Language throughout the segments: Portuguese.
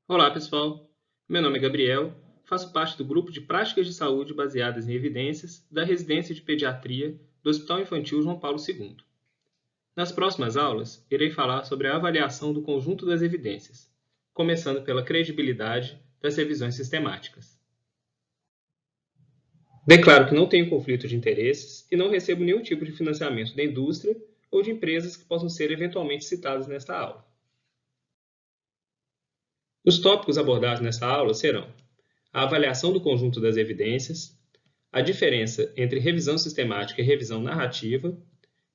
Olá, pessoal. Meu nome é Gabriel, faço parte do grupo de práticas de saúde baseadas em evidências da Residência de Pediatria do Hospital Infantil João Paulo II. Nas próximas aulas, irei falar sobre a avaliação do conjunto das evidências, começando pela credibilidade das revisões sistemáticas. Declaro que não tenho conflito de interesses e não recebo nenhum tipo de financiamento da indústria ou de empresas que possam ser eventualmente citadas nesta aula. Os tópicos abordados nesta aula serão a avaliação do conjunto das evidências, a diferença entre revisão sistemática e revisão narrativa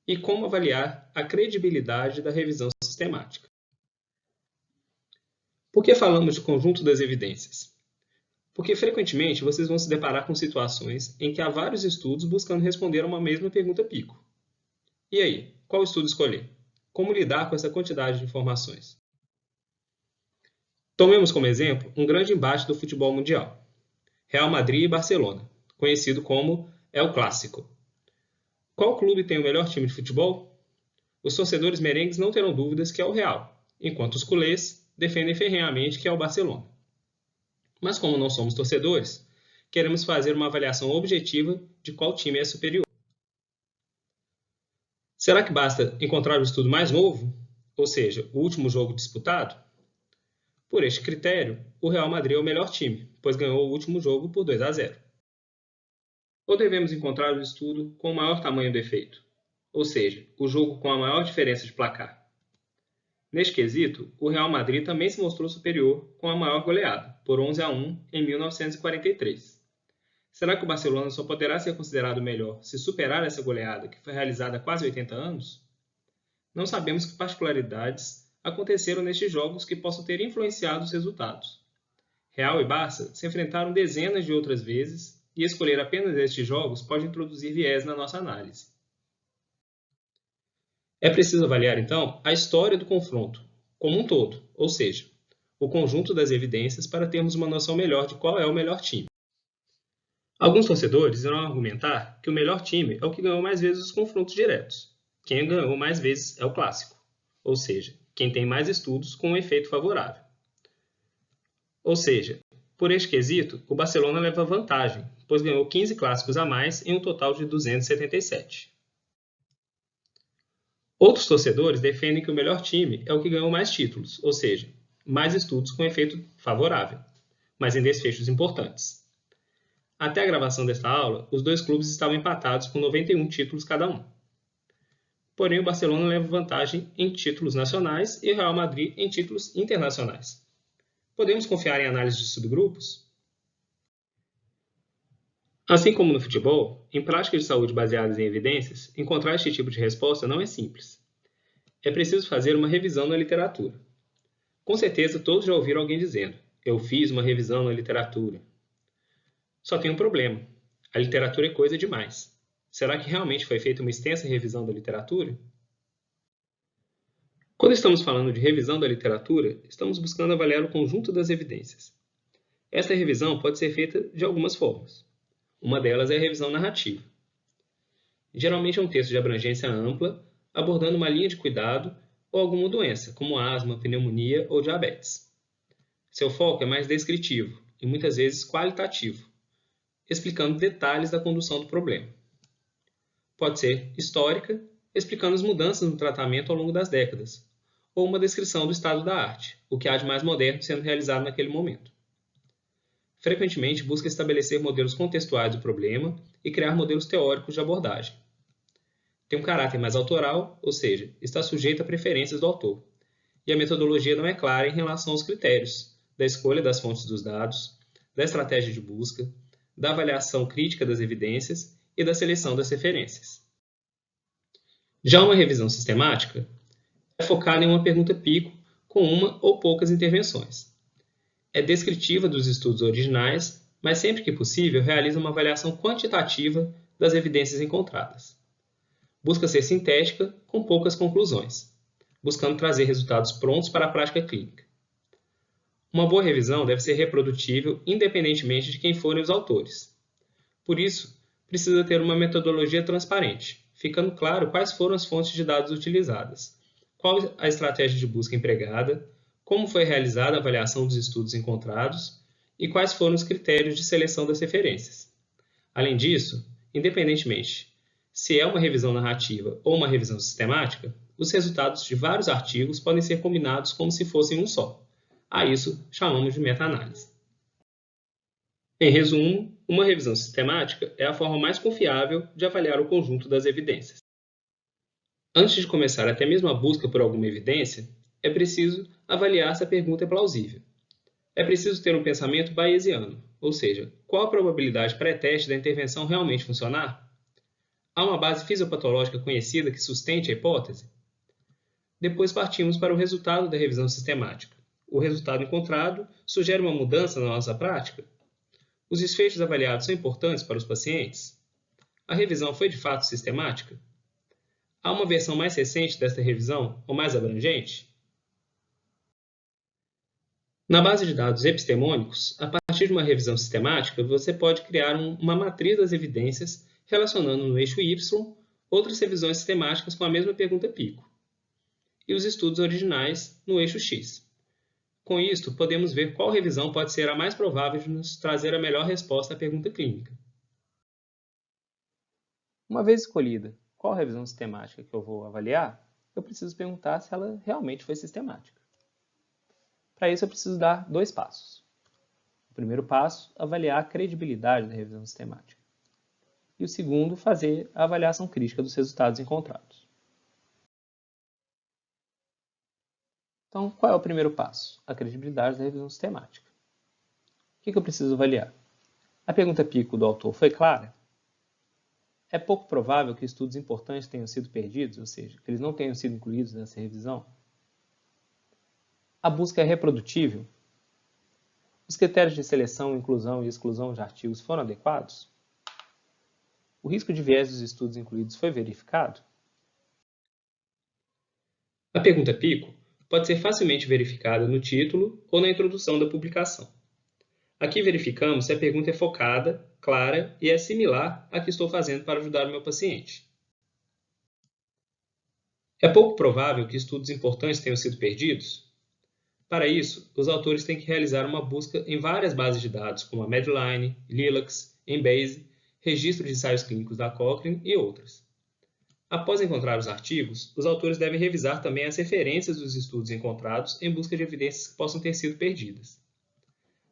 e como avaliar a credibilidade da revisão sistemática. Por que falamos de conjunto das evidências? Porque frequentemente vocês vão se deparar com situações em que há vários estudos buscando responder a uma mesma pergunta pico. E aí, qual estudo escolher? Como lidar com essa quantidade de informações? Tomemos como exemplo um grande embate do futebol mundial: Real Madrid e Barcelona, conhecido como El Clásico. Qual clube tem o melhor time de futebol? Os torcedores merengues não terão dúvidas que é o Real, enquanto os culés defendem ferrenhamente que é o Barcelona. Mas como não somos torcedores, queremos fazer uma avaliação objetiva de qual time é superior. Será que basta encontrar o estudo mais novo, ou seja, o último jogo disputado? Por este critério, o Real Madrid é o melhor time, pois ganhou o último jogo por 2-0. Ou devemos encontrar o estudo com o maior tamanho do efeito, ou seja, o jogo com a maior diferença de placar? Neste quesito, o Real Madrid também se mostrou superior com a maior goleada, por 11-1 em 1943. Será que o Barcelona só poderá ser considerado melhor se superar essa goleada que foi realizada há quase 80 anos? Não sabemos que particularidades aconteceram nestes jogos que possam ter influenciado os resultados. Real e Barça se enfrentaram dezenas de outras vezes e escolher apenas estes jogos pode introduzir viés na nossa análise. É preciso avaliar, então, a história do confronto, como um todo, ou seja, o conjunto das evidências para termos uma noção melhor de qual é o melhor time. Alguns torcedores irão argumentar que o melhor time é o que ganhou mais vezes os confrontos diretos. Quem ganhou mais vezes é o clássico, ou seja, quem tem mais estudos com um efeito favorável. Ou seja, por este quesito, o Barcelona leva vantagem, pois ganhou 15 clássicos a mais em um total de 277. Outros torcedores defendem que o melhor time é o que ganhou mais títulos, ou seja, mais estudos com efeito favorável, mas em desfechos importantes. Até a gravação desta aula, os dois clubes estavam empatados com 91 títulos cada um. Porém, o Barcelona leva vantagem em títulos nacionais e o Real Madrid em títulos internacionais. Podemos confiar em análise de subgrupos? Assim como no futebol, em práticas de saúde baseadas em evidências, encontrar este tipo de resposta não é simples. É preciso fazer uma revisão na literatura. Com certeza todos já ouviram alguém dizendo: eu fiz uma revisão na literatura. Só tem um problema: a literatura é coisa demais. Será que realmente foi feita uma extensa revisão da literatura? Quando estamos falando de revisão da literatura, estamos buscando avaliar o conjunto das evidências. Esta revisão pode ser feita de algumas formas. Uma delas é a revisão narrativa. Geralmente é um texto de abrangência ampla, abordando uma linha de cuidado ou alguma doença, como asma, pneumonia ou diabetes. Seu foco é mais descritivo e muitas vezes qualitativo, explicando detalhes da condução do problema. Pode ser histórica, explicando as mudanças no tratamento ao longo das décadas, ou uma descrição do estado da arte, o que há de mais moderno sendo realizado naquele momento. Frequentemente busca estabelecer modelos contextuais do problema e criar modelos teóricos de abordagem. Tem um caráter mais autoral, ou seja, está sujeito a preferências do autor, e a metodologia não é clara em relação aos critérios da escolha das fontes dos dados, da estratégia de busca, da avaliação crítica das evidências e da seleção das referências. Já uma revisão sistemática é focada em uma pergunta pico com uma ou poucas intervenções. É descritiva dos estudos originais, mas sempre que possível realiza uma avaliação quantitativa das evidências encontradas. Busca ser sintética com poucas conclusões, buscando trazer resultados prontos para a prática clínica. Uma boa revisão deve ser reprodutível independentemente de quem forem os autores. Por isso, precisa ter uma metodologia transparente, ficando claro quais foram as fontes de dados utilizadas, qual a estratégia de busca empregada, como foi realizada a avaliação dos estudos encontrados e quais foram os critérios de seleção das referências. Além disso, independentemente se é uma revisão narrativa ou uma revisão sistemática, os resultados de vários artigos podem ser combinados como se fossem um só. A isso chamamos de meta-análise. Em resumo, uma revisão sistemática é a forma mais confiável de avaliar o conjunto das evidências. Antes de começar até mesmo a busca por alguma evidência, é preciso avaliar se a pergunta é plausível. É preciso ter um pensamento bayesiano, ou seja, qual a probabilidade pré-teste da intervenção realmente funcionar? Há uma base fisiopatológica conhecida que sustente a hipótese? Depois partimos para o resultado da revisão sistemática. O resultado encontrado sugere uma mudança na nossa prática? Os desfechos avaliados são importantes para os pacientes? A revisão foi de fato sistemática? Há uma versão mais recente desta revisão, ou mais abrangente? Na base de dados epistemônicos, a partir de uma revisão sistemática, você pode criar uma matriz das evidências relacionando no eixo Y outras revisões sistemáticas com a mesma pergunta pico, e os estudos originais no eixo X. Com isto, podemos ver qual revisão pode ser a mais provável de nos trazer a melhor resposta à pergunta clínica. Uma vez escolhida qual revisão sistemática que eu vou avaliar, eu preciso perguntar se ela realmente foi sistemática. Para isso, eu preciso dar dois passos. O primeiro passo, avaliar a credibilidade da revisão sistemática. E o segundo, fazer a avaliação crítica dos resultados encontrados. Então, qual é o primeiro passo? A credibilidade da revisão sistemática. O que eu preciso avaliar? A pergunta pico do autor foi clara? É pouco provável que estudos importantes tenham sido perdidos, ou seja, que eles não tenham sido incluídos nessa revisão? A busca é reprodutível? Os critérios de seleção, inclusão e exclusão de artigos foram adequados? O risco de viés dos estudos incluídos foi verificado? A pergunta pico pode ser facilmente verificada no título ou na introdução da publicação. Aqui verificamos se a pergunta é focada, clara e é similar à que estou fazendo para ajudar o meu paciente. É pouco provável que estudos importantes tenham sido perdidos? Para isso, os autores têm que realizar uma busca em várias bases de dados, como a Medline, Lilacs, Embase, registro de ensaios clínicos da Cochrane e outras. Após encontrar os artigos, os autores devem revisar também as referências dos estudos encontrados em busca de evidências que possam ter sido perdidas.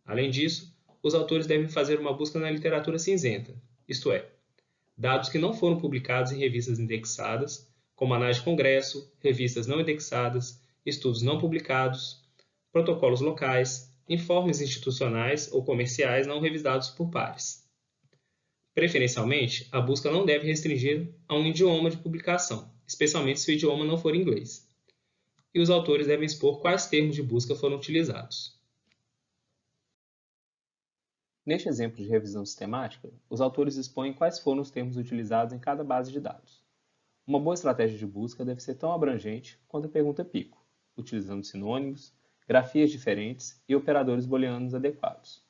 Além disso, os autores devem fazer uma busca na literatura cinzenta, isto é, dados que não foram publicados em revistas indexadas, como anais de congresso, revistas não indexadas, estudos não publicados, protocolos locais, informes institucionais ou comerciais não revisados por pares. Preferencialmente, a busca não deve restringir a um idioma de publicação, especialmente se o idioma não for inglês. E os autores devem expor quais termos de busca foram utilizados. Neste exemplo de revisão sistemática, os autores expõem quais foram os termos utilizados em cada base de dados. Uma boa estratégia de busca deve ser tão abrangente quanto a pergunta pico, utilizando sinônimos, grafias diferentes e operadores booleanos adequados.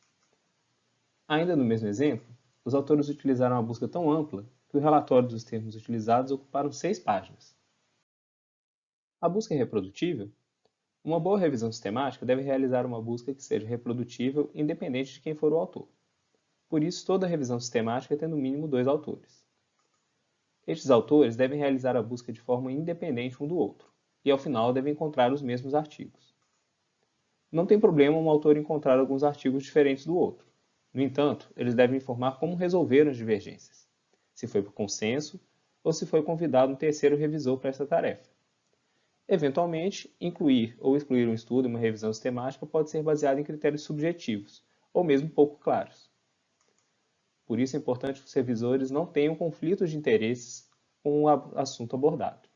Ainda no mesmo exemplo, os autores utilizaram uma busca tão ampla que o relatório dos termos utilizados ocuparam 6 páginas. A busca é reprodutível? Uma boa revisão sistemática deve realizar uma busca que seja reprodutível independente de quem for o autor. Por isso, toda revisão sistemática tem no mínimo 2 autores. Estes autores devem realizar a busca de forma independente um do outro, e ao final devem encontrar os mesmos artigos. Não tem problema um autor encontrar alguns artigos diferentes do outro. No entanto, eles devem informar como resolveram as divergências, se foi por consenso ou se foi convidado um terceiro revisor para essa tarefa. Eventualmente, incluir ou excluir um estudo em uma revisão sistemática pode ser baseado em critérios subjetivos, ou mesmo pouco claros. Por isso é importante que os revisores não tenham conflitos de interesses com o assunto abordado.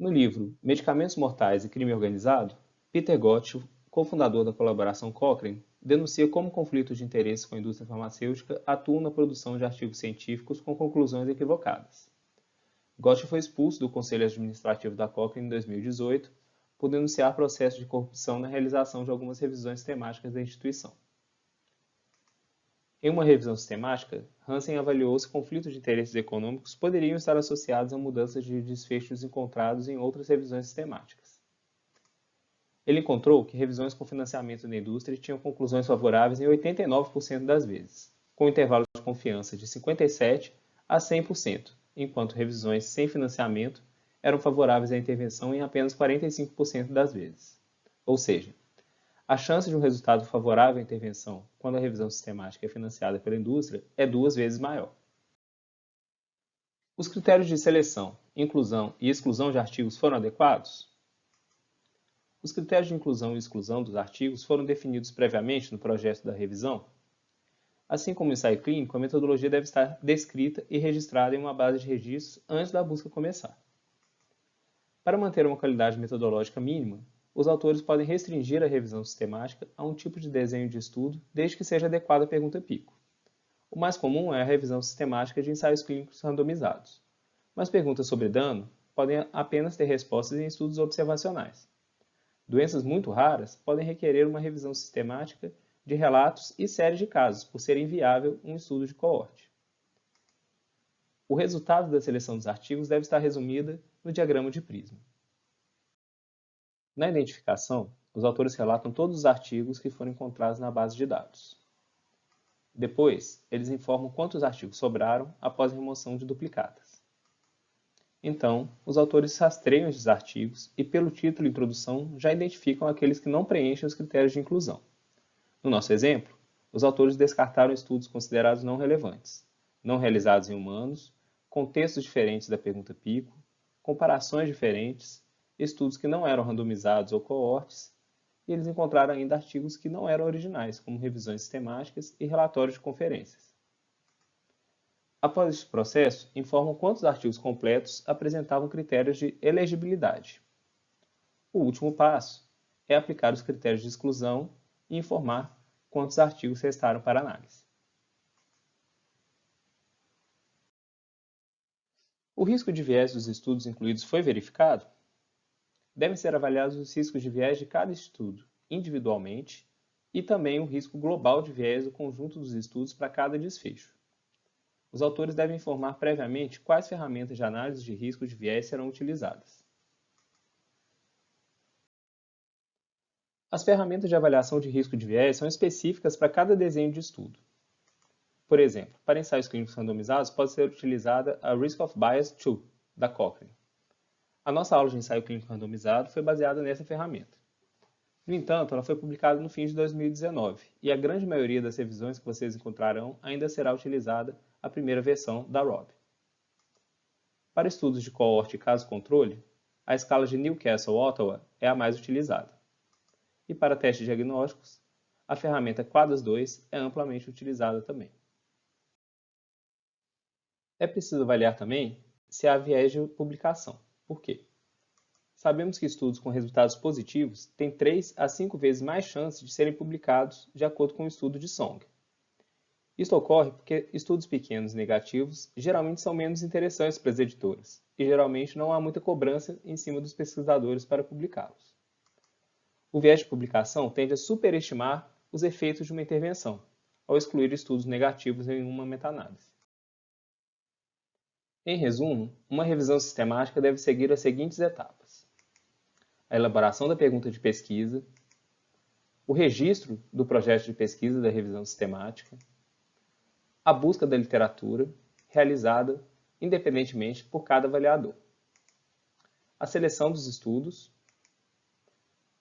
No livro Medicamentos Mortais e Crime Organizado, Peter Gotch, cofundador da colaboração Cochrane, denuncia como conflitos de interesse com a indústria farmacêutica atuam na produção de artigos científicos com conclusões equivocadas. Gotch foi expulso do Conselho Administrativo da Cochrane em 2018 por denunciar processos de corrupção na realização de algumas revisões temáticas da instituição. Em uma revisão sistemática, Hansen avaliou se conflitos de interesses econômicos poderiam estar associados a mudanças de desfechos encontrados em outras revisões sistemáticas. Ele encontrou que revisões com financiamento da indústria tinham conclusões favoráveis em 89% das vezes, com intervalo de confiança de 57% a 100%, enquanto revisões sem financiamento eram favoráveis à intervenção em apenas 45% das vezes. Ou seja, a chance de um resultado favorável à intervenção quando a revisão sistemática é financiada pela indústria é 2 vezes maior. Os critérios de seleção, inclusão e exclusão de artigos foram adequados? Os critérios de inclusão e exclusão dos artigos foram definidos previamente no projeto da revisão? Assim como o ensaio clínico, a metodologia deve estar descrita e registrada em uma base de registros antes da busca começar. Para manter uma qualidade metodológica mínima, os autores podem restringir a revisão sistemática a um tipo de desenho de estudo desde que seja adequado à pergunta pico. O mais comum é a revisão sistemática de ensaios clínicos randomizados, mas perguntas sobre dano podem apenas ter respostas em estudos observacionais. Doenças muito raras podem requerer uma revisão sistemática de relatos e séries de casos, por ser inviável um estudo de coorte. O resultado da seleção dos artigos deve estar resumida no diagrama de Prisma. Na identificação, os autores relatam todos os artigos que foram encontrados na base de dados. Depois, eles informam quantos artigos sobraram após a remoção de duplicatas. Então, os autores rastreiam esses artigos e, pelo título e introdução, já identificam aqueles que não preenchem os critérios de inclusão. No nosso exemplo, os autores descartaram estudos considerados não relevantes, não realizados em humanos, contextos diferentes da pergunta pico, comparações diferentes, estudos que não eram randomizados ou coortes, e eles encontraram ainda artigos que não eram originais, como revisões sistemáticas e relatórios de conferências. Após este processo, informam quantos artigos completos apresentavam critérios de elegibilidade. O último passo é aplicar os critérios de exclusão e informar quantos artigos restaram para análise. O risco de viés dos estudos incluídos foi verificado? Devem ser avaliados os riscos de viés de cada estudo, individualmente, e também o risco global de viés do conjunto dos estudos para cada desfecho. Os autores devem informar previamente quais ferramentas de análise de risco de viés serão utilizadas. As ferramentas de avaliação de risco de viés são específicas para cada desenho de estudo. Por exemplo, para ensaios clínicos randomizados pode ser utilizada a Risk of Bias 2, da Cochrane. A nossa aula de ensaio clínico randomizado foi baseada nessa ferramenta. No entanto, ela foi publicada no fim de 2019 e a grande maioria das revisões que vocês encontrarão ainda será utilizada a primeira versão da ROB. Para estudos de coorte e caso-controle, a escala de Newcastle-Ottawa é a mais utilizada. E para testes diagnósticos, a ferramenta QUADAS-2 é amplamente utilizada também. É preciso avaliar também se há viés de publicação. Por quê? Sabemos que estudos com resultados positivos têm 3 a 5 vezes mais chance de serem publicados de acordo com o estudo de Song. Isso ocorre porque estudos pequenos e negativos geralmente são menos interessantes para as editoras e geralmente não há muita cobrança em cima dos pesquisadores para publicá-los. O viés de publicação tende a superestimar os efeitos de uma intervenção, ao excluir estudos negativos em uma meta-análise. Em resumo, uma revisão sistemática deve seguir as seguintes etapas: a elaboração da pergunta de pesquisa, o registro do projeto de pesquisa da revisão sistemática, a busca da literatura, realizada independentemente por cada avaliador, a seleção dos estudos,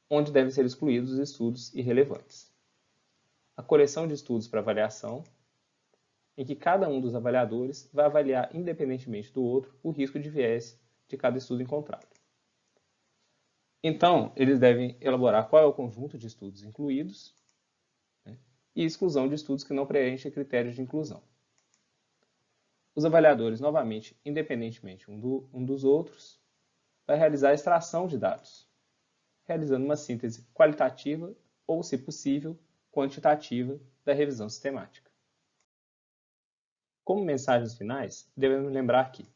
onde devem ser excluídos os estudos irrelevantes, a coleção de estudos para avaliação, em que cada um dos avaliadores vai avaliar independentemente do outro o risco de viés de cada estudo encontrado. Então, eles devem elaborar qual é o conjunto de estudos incluídos, e exclusão de estudos que não preenchem critérios de inclusão. Os avaliadores, novamente, independentemente um dos outros, vai realizar a extração de dados, realizando uma síntese qualitativa ou, se possível, quantitativa da revisão sistemática. Como mensagens finais, devemos lembrar que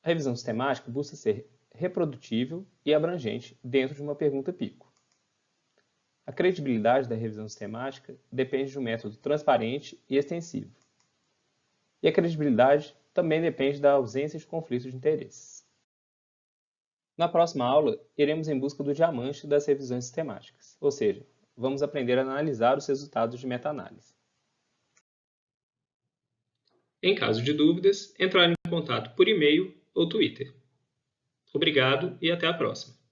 a revisão sistemática busca ser reprodutível e abrangente dentro de uma pergunta pico. A credibilidade da revisão sistemática depende de um método transparente e extensivo. E a credibilidade também depende da ausência de conflitos de interesses. Na próxima aula, iremos em busca do diamante das revisões sistemáticas, ou seja, vamos aprender a analisar os resultados de meta-análise. Em caso de dúvidas, entrar em contato por e-mail ou Twitter. Obrigado e até a próxima!